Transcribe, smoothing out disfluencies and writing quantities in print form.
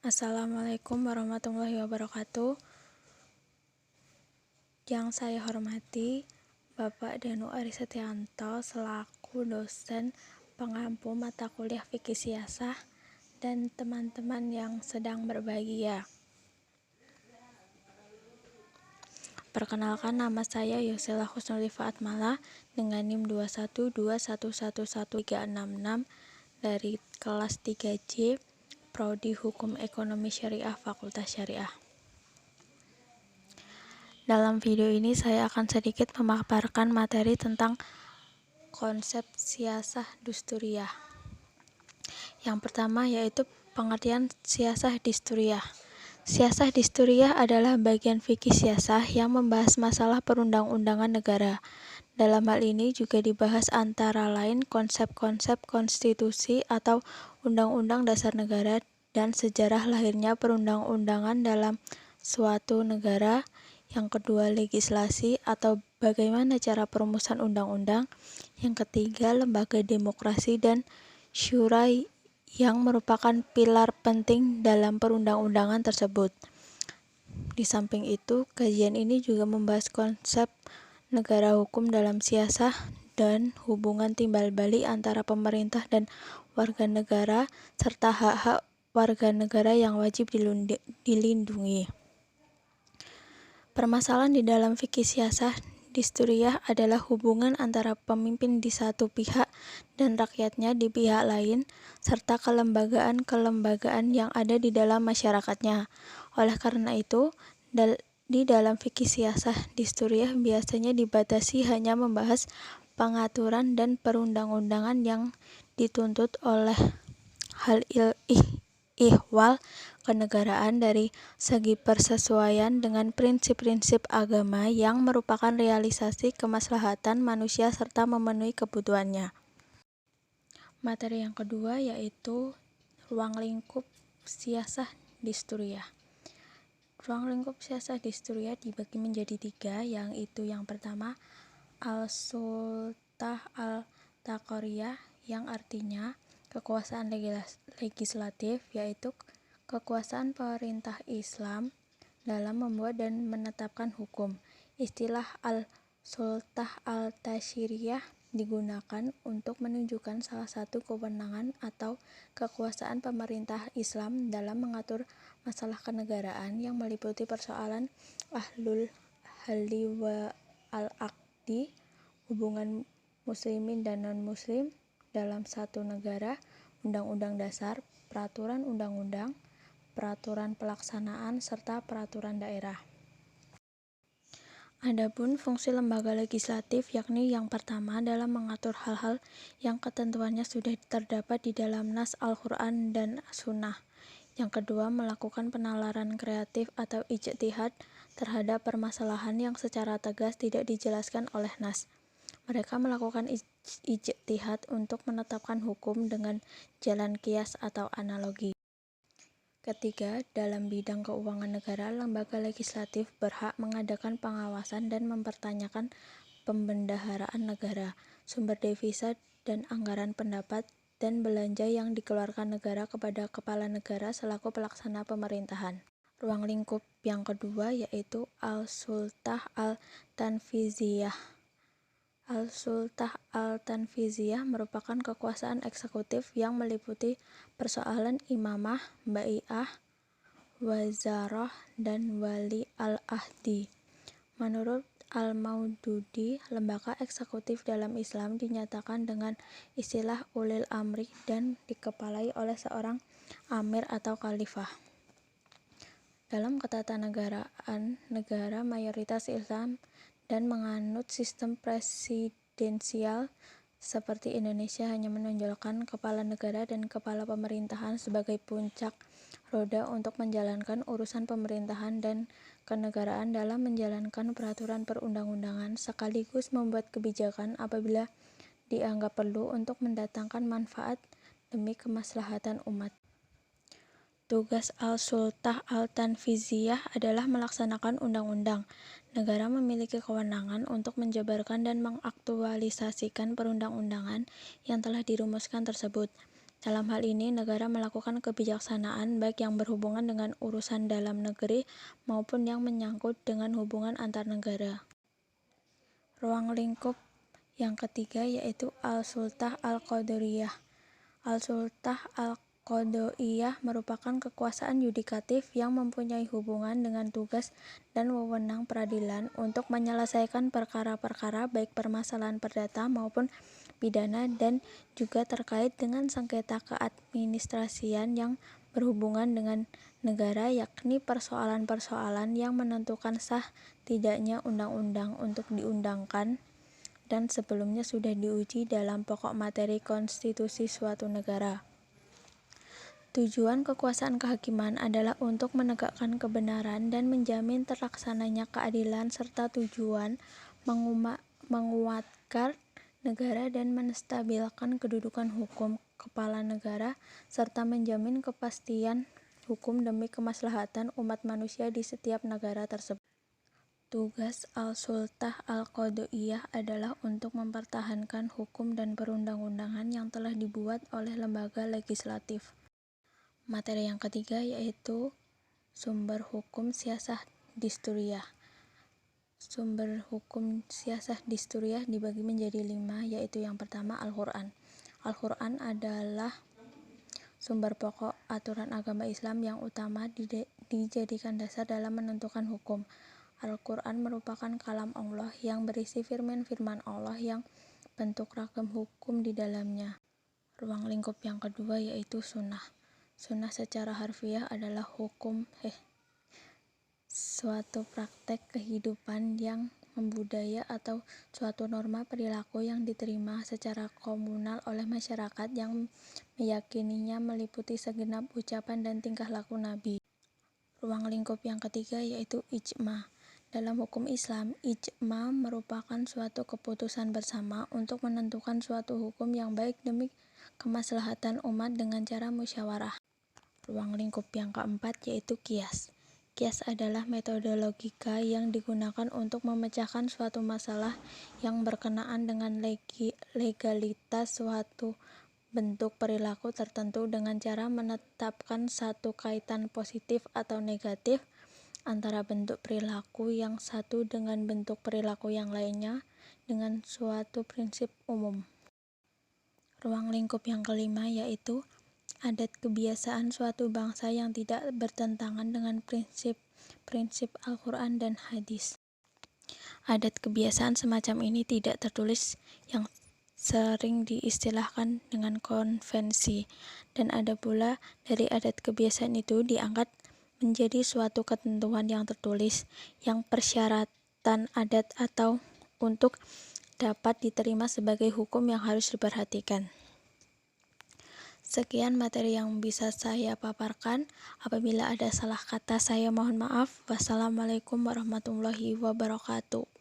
Assalamualaikum warahmatullahi wabarakatuh. Yang saya hormati Bapak Danu Arisetianto selaku dosen pengampu mata kuliah Fikih Siasah dan teman-teman yang sedang berbahagia. Perkenalkan, nama saya Yosela Husnulifa Atmala dengan NIM 212111366 dari kelas 3J Prodi Hukum Ekonomi Syariah Fakultas Syariah. Dalam video ini saya akan sedikit memaparkan materi tentang konsep siasah dusturiyah. Yang pertama yaitu pengertian siasah dusturiyah. Siasah dusturiyah adalah bagian fikih siasah yang membahas masalah perundang-undangan negara. Dalam hal ini juga dibahas antara lain konsep-konsep konstitusi atau undang-undang dasar negara dan sejarah lahirnya perundang-undangan dalam suatu negara. Yang kedua, legislasi atau bagaimana cara perumusan undang-undang. Yang ketiga, lembaga demokrasi dan syura yang merupakan pilar penting dalam perundang-undangan tersebut. Di samping itu, kajian ini juga membahas konsep negara hukum dalam siasah dan hubungan timbal balik antara pemerintah dan warga negara serta hak-hak warga negara yang wajib dilindungi. Permasalahan di dalam fikih siasah dusturiyah adalah hubungan antara pemimpin di satu pihak dan rakyatnya di pihak lain, serta kelembagaan-kelembagaan yang ada di dalam masyarakatnya. Oleh karena itu, di dalam fikih siasah dusturiyah biasanya dibatasi hanya membahas pengaturan dan perundang-undangan yang dituntut oleh hal ihwal kenegaraan dari segi persesuaian dengan prinsip-prinsip agama yang merupakan realisasi kemaslahatan manusia serta memenuhi kebutuhannya. Materi yang kedua yaitu ruang lingkup siasah dusturiyah. Ruang lingkup siasah dusturiyah dibagi menjadi 3, yaitu yang pertama al-sultah al-taqariyah yang artinya kekuasaan legislatif, yaitu kekuasaan pemerintah Islam dalam membuat dan menetapkan hukum. Istilah al-sultah al-tasyriyah digunakan untuk menunjukkan salah satu kewenangan atau kekuasaan pemerintah Islam dalam mengatur masalah kenegaraan yang meliputi persoalan ahlul halli wal aqdi, hubungan muslimin dan non-muslim dalam satu negara, undang-undang dasar, peraturan undang-undang, peraturan pelaksanaan, serta peraturan daerah. Adapun fungsi lembaga legislatif yakni yang pertama dalam mengatur hal-hal yang ketentuannya sudah terdapat di dalam nas Al-Quran dan Sunnah. Yang kedua, melakukan penalaran kreatif atau ijtihad terhadap permasalahan yang secara tegas tidak dijelaskan oleh nas. Mereka melakukan ijtihad untuk menetapkan hukum dengan jalan qiyas atau analogi. Ketiga, dalam bidang keuangan negara, lembaga legislatif berhak mengadakan pengawasan dan mempertanyakan pembendaharaan negara, sumber devisa dan anggaran pendapat dan belanja yang dikeluarkan negara kepada kepala negara selaku pelaksana pemerintahan. Ruang lingkup yang kedua yaitu al-sultah al-tanfiziyah. Al-sultah al-tanfiziyah merupakan kekuasaan eksekutif yang meliputi persoalan imamah, bai'ah, wazarah, dan wali al-ahdi. Menurut Al-Maududi, lembaga eksekutif dalam Islam dinyatakan dengan istilah ulil amri dan dikepalai oleh seorang amir atau khalifah. Dalam ketatanegaraan negara mayoritas Islam dan menganut sistem presidensial seperti Indonesia hanya menonjolkan kepala negara dan kepala pemerintahan sebagai puncak roda untuk menjalankan urusan pemerintahan dan kenegaraan dalam menjalankan peraturan perundang-undangan sekaligus membuat kebijakan apabila dianggap perlu untuk mendatangkan manfaat demi kemaslahatan umat. Tugas al-sultah al-tanfiziyah adalah melaksanakan undang-undang. Negara memiliki kewenangan untuk menjabarkan dan mengaktualisasikan perundang-undangan yang telah dirumuskan tersebut. Dalam hal ini, negara melakukan kebijaksanaan baik yang berhubungan dengan urusan dalam negeri maupun yang menyangkut dengan hubungan antar negara. Ruang lingkup yang ketiga yaitu Al-Sultah Al-Qadariyah. Al-Sultah Al-Qadariyah merupakan kekuasaan yudikatif yang mempunyai hubungan dengan tugas dan wewenang peradilan untuk menyelesaikan perkara-perkara baik permasalahan perdata maupun pidana dan juga terkait dengan sengketa keadministrasian yang berhubungan dengan negara, yakni persoalan-persoalan yang menentukan sah tidaknya undang-undang untuk diundangkan dan sebelumnya sudah diuji dalam pokok materi konstitusi suatu negara. Tujuan kekuasaan kehakiman adalah untuk menegakkan kebenaran dan menjamin terlaksananya keadilan serta tujuan menguatkan negara dan menstabilkan kedudukan hukum kepala negara serta menjamin kepastian hukum demi kemaslahatan umat manusia di setiap negara tersebut. Tugas Al-Sultah Al-Qadariyah adalah untuk mempertahankan hukum dan perundang-undangan yang telah dibuat oleh lembaga legislatif. Materi yang ketiga yaitu sumber hukum siasah disturiyah. Sumber hukum siasah disturiyah dibagi menjadi 5, yaitu yang pertama Al-Quran. Al-Quran adalah sumber pokok aturan agama Islam yang utama dijadikan dasar dalam menentukan hukum. Al-Quran merupakan kalam Allah yang berisi firman-firman Allah yang bentuk ragam hukum di dalamnya. Ruang lingkup yang kedua yaitu sunnah. Sunnah secara harfiah adalah suatu praktek kehidupan yang membudaya atau suatu norma perilaku yang diterima secara komunal oleh masyarakat yang meyakininya meliputi segenap ucapan dan tingkah laku Nabi. Ruang lingkup yang ketiga yaitu ijma. Dalam hukum Islam, ijma merupakan suatu keputusan bersama untuk menentukan suatu hukum yang baik demi kemaslahatan umat dengan cara musyawarah. Ruang lingkup yang keempat yaitu qiyas. Qiyas adalah metode logika yang digunakan untuk memecahkan suatu masalah yang berkenaan dengan legalitas suatu bentuk perilaku tertentu dengan cara menetapkan satu kaitan positif atau negatif antara bentuk perilaku yang satu dengan bentuk perilaku yang lainnya dengan suatu prinsip umum. Ruang lingkup yang kelima yaitu adat kebiasaan suatu bangsa yang tidak bertentangan dengan prinsip Al-Quran dan hadis. Adat kebiasaan semacam ini tidak tertulis yang sering diistilahkan dengan konvensi, dan ada pula dari adat kebiasaan itu diangkat menjadi suatu ketentuan yang tertulis yang persyaratan adat atau untuk dapat diterima sebagai hukum yang harus diperhatikan. Sekian materi yang bisa saya paparkan. Apabila ada salah kata saya mohon maaf. Wassalamualaikum warahmatullahi wabarakatuh.